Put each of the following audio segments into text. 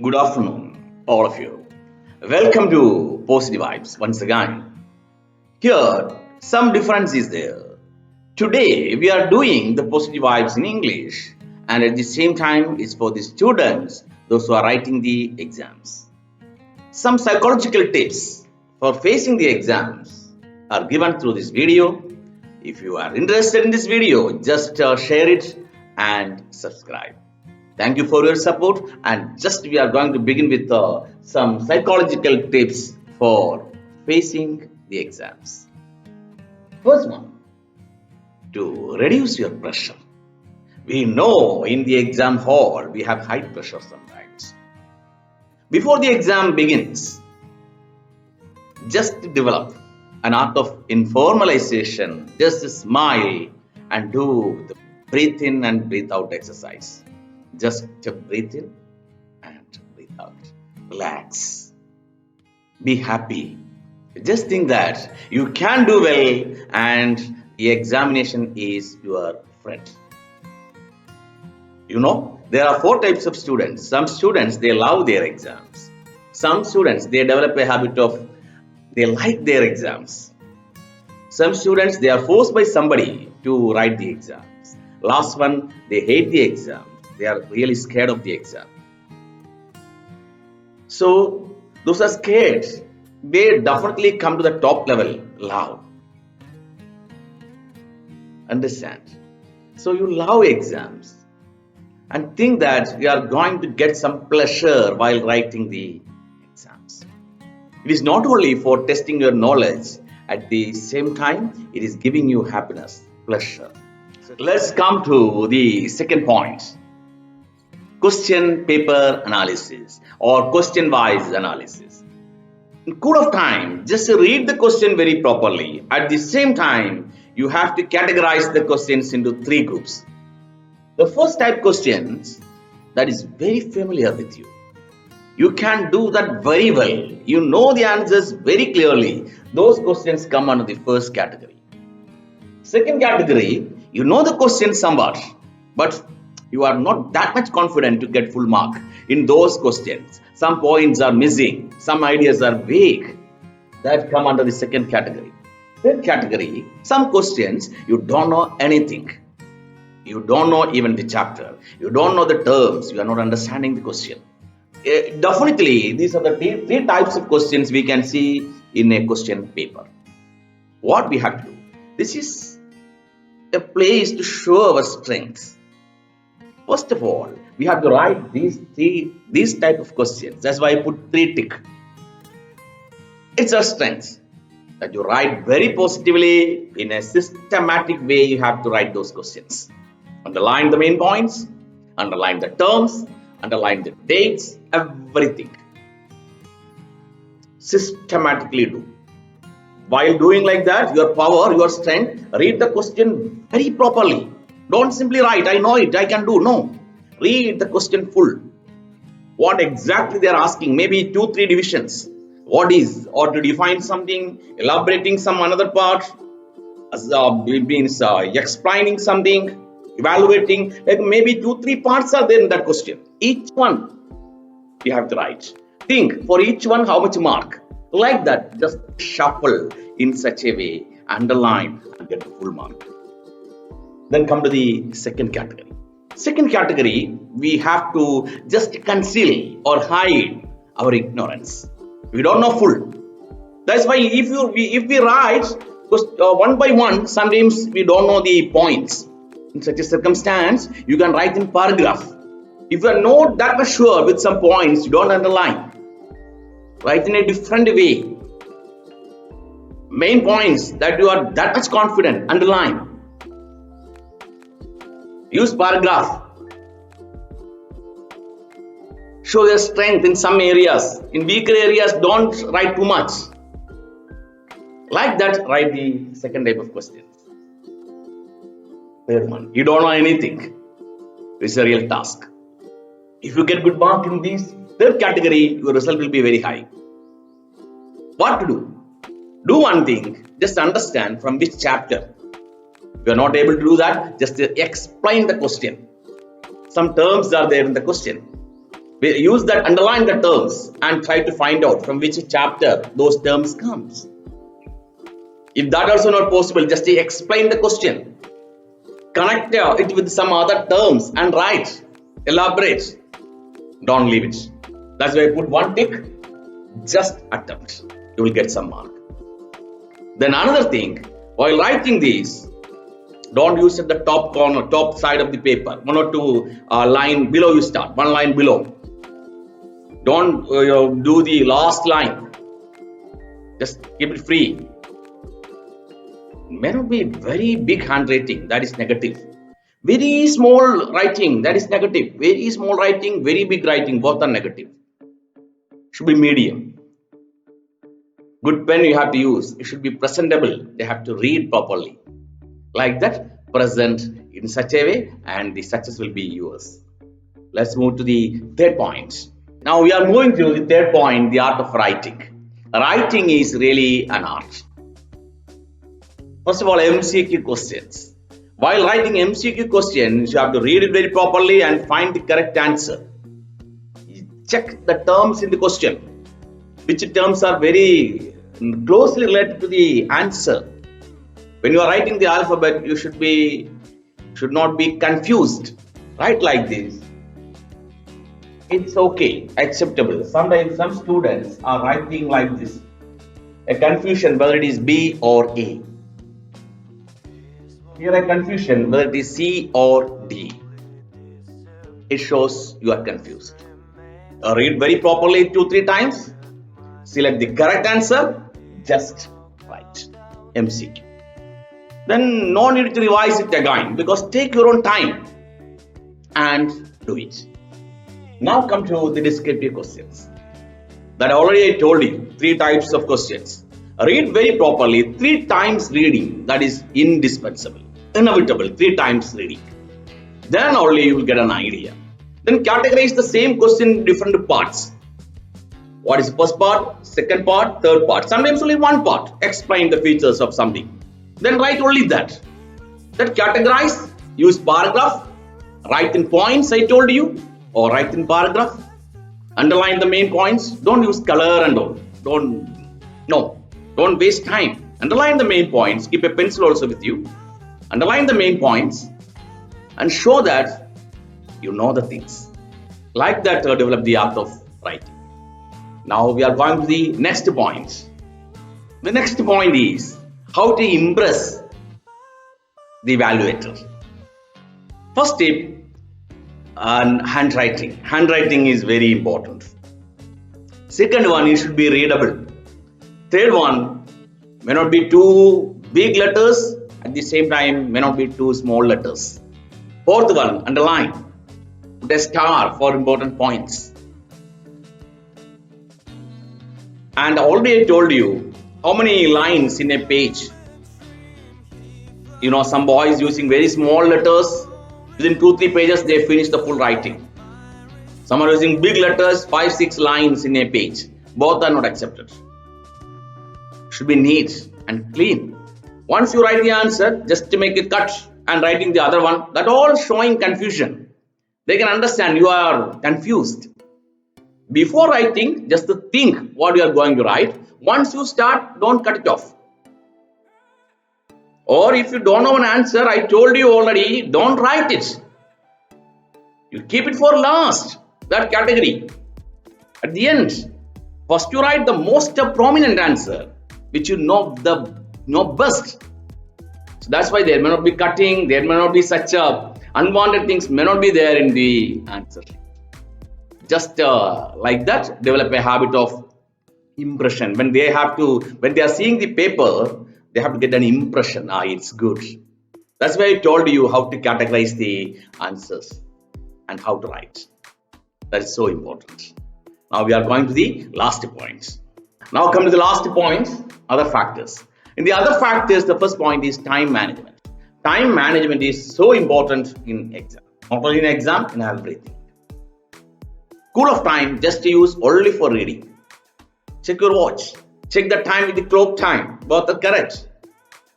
Good afternoon, all of you. Welcome to Positive Vibes once again. Here, some difference is there. Today, we are doing the Positive Vibes in English, and at the same time, it's for the students, those who are writing the exams. Some psychological tips for facing the exams are given through this video. If you are interested in this video, just share it and subscribe. Thank you for your support. And just we are going to begin with some psychological tips for facing the exams. First one, to reduce your pressure. We know in the exam hall we have high pressure sometimes. Before the exam begins, just develop an art of informalization. Just smile and do the breathe in and breathe out exercise. Just breathe in and breathe out. Relax. Be happy. Just think that you can do well and the examination is your friend. You know, there are four types of students. Some students, they love their exams. Some students, they develop a habit of, they like their exams. Some students, they are forced by somebody to write the exams. Last one, they hate the exam. They are really scared of the exam. So, those are scared. They definitely come to the top level, love. Understand? So, you love exams and think that you are going to get some pleasure while writing the exams. It is not only for testing your knowledge, at the same time, it is giving you happiness, pleasure. So let's come to the second point. Question paper analysis or question wise analysis. In cool of time, just read the question very properly. At the same time, you have to categorize the questions into three groups. The first type questions that is very familiar with you. You can do that very well. You know the answers very clearly. Those questions come under the first category. Second category, you know the question somewhat, but you are not that much confident to get full mark in those questions. Some points are missing, some ideas are vague. That come under the second category. Third category, some questions you don't know anything. You don't know even the chapter. You don't know the terms. You are not understanding the question. Definitely, these are the three types of questions we can see in a question paper. What we have to do? This is a place to show our strengths. First of all, we have to write these type of questions. That's why I put three tick. It's our strengths that you write very positively in a systematic way. You have to write those questions. Underline the main points, underline the terms, underline the dates, everything. Systematically do. While doing like that, your power, your strength, read the question very properly. Don't simply write, I know it, I can do. No. Read the question full. What exactly they are asking, maybe 2-3 divisions. What is, or to define something, elaborating some another part, means explaining something, evaluating, like maybe 2-3 parts are there in that question. Each one you have to write. Think for each one how much mark. Like that, just shuffle in such a way, underline and get the full mark. Then come to the second category. Second category, we have to just conceal or hide our ignorance. We don't know full. That's why if we write one by one, sometimes we don't know the points. In such a circumstance, you can write in paragraph. If you are not that much sure with some points, you don't underline. Write in a different way. Main points that you are that much confident, underline. Use paragraph. Show your strength in some areas. In weaker areas, don't write too much. Like that, write the second type of questions. Third one, you don't know anything. It's a real task. If you get good mark in this third category, your result will be very high. What to do? Do one thing, just understand from which chapter. If you are not able to do that, just explain the question. Some terms are there in the question. We use that, underline the terms and try to find out from which chapter those terms comes. If that also not possible, just explain the question. Connect it with some other terms and write. Elaborate. Don't leave it. That's why I put one tick. Just attempt. You will get some mark. Then another thing, while writing these, don't use at the top corner, top side of the paper. One or two line below you start. One line below. Don't do the last line. Just keep it free. May not be very big handwriting, that is negative. Very small writing, that is negative. Very small writing, very big writing, both are negative. Should be medium. Good pen you have to use. It should be presentable. They have to read properly. Like that, present in such a way, and the success will be yours. Let's move to the third point. Now we are moving to the third point, the art of writing. Writing is really an art. First of all, MCQ questions. While writing MCQ questions, you have to read it very properly and find the correct answer. Check the terms in the question. Which terms are very closely related to the answer. When you are writing the alphabet, you should not be confused. Write like this. It's okay, acceptable. Sometimes some students are writing like this. A confusion whether it is B or A. Here a confusion whether it is C or D. It shows you are confused. Read very properly 2-3 times. Select the correct answer. Just write. MCQ. Then no need to revise it again, because take your own time and do it. Now come to the descriptive questions. That already I told you, 3 types of questions. Read very properly. 3 times reading, that is indispensable, inevitable. 3 times reading. Then only you will get an idea. Then categorize the same question in different parts. What is the first part, second part, third part? Sometimes only one part. Explain the features of something. Then write only that. That categorize, use paragraph, write in points I told you, or write in paragraph. Underline the main points. Don't use color and all. Don't waste time. Underline the main points. Keep a pencil also with you. Underline the main points and show that you know the things. Like that, develop the art of writing. Now we are going to the next point. The next point is how to impress the evaluator. First tip, handwriting. Handwriting is very important. Second one, it should be readable. Third one, may not be too big letters, at the same time may not be too small letters. Fourth one, underline. Put a star for important points. And already I told you how many lines in a page. You know, some boys using very small letters. Within 2-3 pages, they finish the full writing. Some are using big letters, 5-6 lines in a page. Both are not accepted. Should be neat and clean. Once you write the answer, just to make a cut and writing the other one, that all showing confusion. They can understand you are confused. Before writing, just to think what you are going to write. Once you start, don't cut it off. Or if you don't know an answer, I told you already, don't write it. You keep it for last, that category. At the end, first you write the most prominent answer, which you know best. So that's why there may not be cutting, there may not be such unwanted things may not be there in the answer. Just like that, develop a habit of impression. When they are seeing the paper, they have to get an impression. It's good. That's why I told you how to categorize the answers and how to write. That is so important. Now we are going to the last point. Now come to the last point, other factors. In the other factors, the first point is time management. Time management is so important in exam. Not only in exam, in everything. Cool of time just to use only for reading. Check your watch. Check the time with the clock time. Both are correct.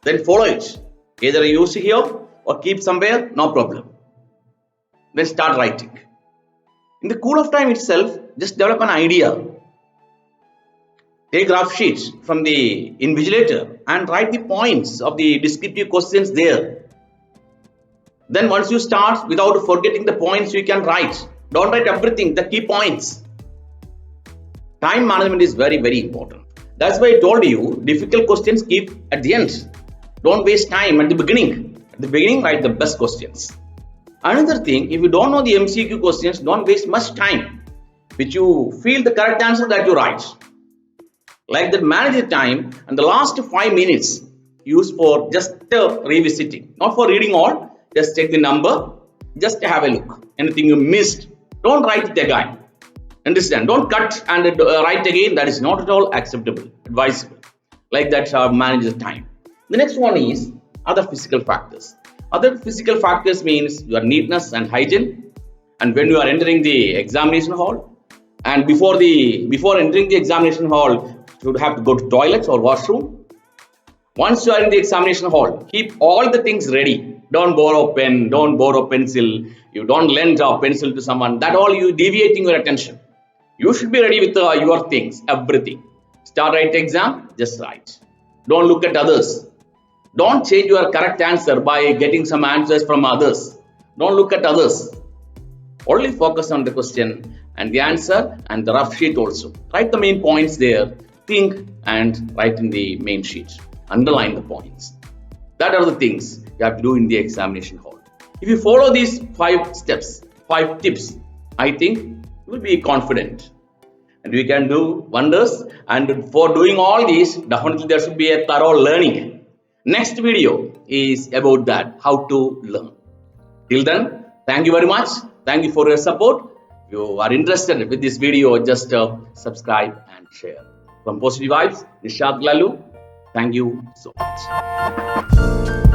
Then follow it. Either use here or keep somewhere, no problem. Then start writing. In the cool of time itself, just develop an idea. Take graph sheets from the invigilator and write the points of the descriptive questions there. Then once you start, without forgetting the points, you can write. Don't write everything, the key points. Time management is very, very important. That's why I told you, difficult questions keep at the end. Don't waste time at the beginning. At the beginning, write the best questions. Another thing, if you don't know the MCQ questions, don't waste much time, which you feel the correct answer that you write. Like that, manage the time, and the last 5 minutes use for just revisiting, not for reading all. Just take the number, just have a look. Anything you missed, don't write it again. Understand? Don't cut and write again. That is not at all acceptable, advisable. Like that, manage the time. The next one is other physical factors. Other physical factors means your neatness and hygiene. And when you are entering the examination hall, and before entering the examination hall, you would have to go to toilet or washroom. Once you are in the examination hall, keep all the things ready. Don't borrow pen, don't borrow pencil. You don't lend a pencil to someone. That all you deviating your attention. You should be ready with your things, everything. Start writing exam, just write. Don't look at others. Don't change your correct answer by getting some answers from others. Don't look at others. Only focus on the question and the answer and the rough sheet also. Write the main points there. Think and write in the main sheet. Underline the points. That are the things you have to do in the examination hall. If you follow these 5 steps, 5 tips, I think you will be confident. And we can do wonders. And for doing all these, definitely there should be a thorough learning. Next video is about that, how to learn. Till then, thank you very much. Thank you for your support. If you are interested with this video, just subscribe and share. From Positive Vibes, Nishad Lalu. Thank you so much.